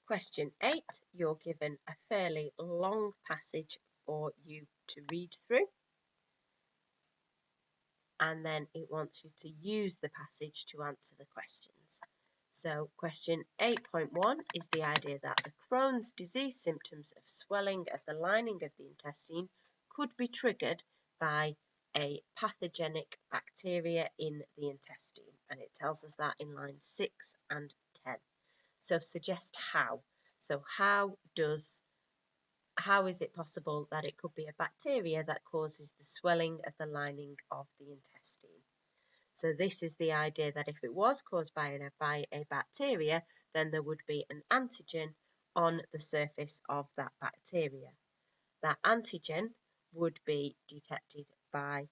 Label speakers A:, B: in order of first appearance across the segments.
A: Question 8, you're given a fairly long passage for you to read through, and then it wants you to use the passage to answer the questions. So question 8.1 is the idea that the Crohn's disease symptoms of swelling of the lining of the intestine could be triggered by a pathogenic bacteria in the intestine, and it tells us that in lines 6 and 10. So suggest how. So how is it possible that it could be a bacteria that causes the swelling of the lining of the intestine? So this is the idea that if it was caused by a bacteria, then there would be an antigen on the surface of that bacteria. That antigen would be detected by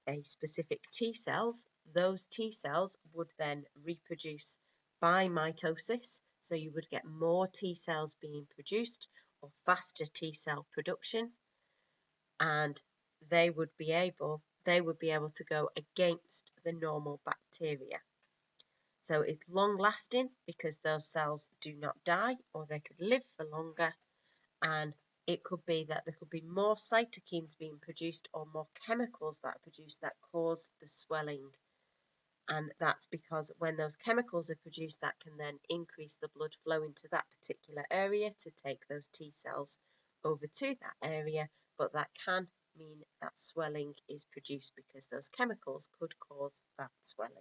A: a specific T cells. Those T cells would then reproduce by mitosis, so you would get more T cells being produced or faster T cell production, and they would be able to go against the normal bacteria. So it's long lasting because those cells do not die, or they could live for longer, and it could be that there could be more cytokines being produced or more chemicals that are produced that cause the swelling. And that's because when those chemicals are produced, that can then increase the blood flow into that particular area to take those T cells over to that area, but that can mean that swelling is produced because those chemicals could cause that swelling.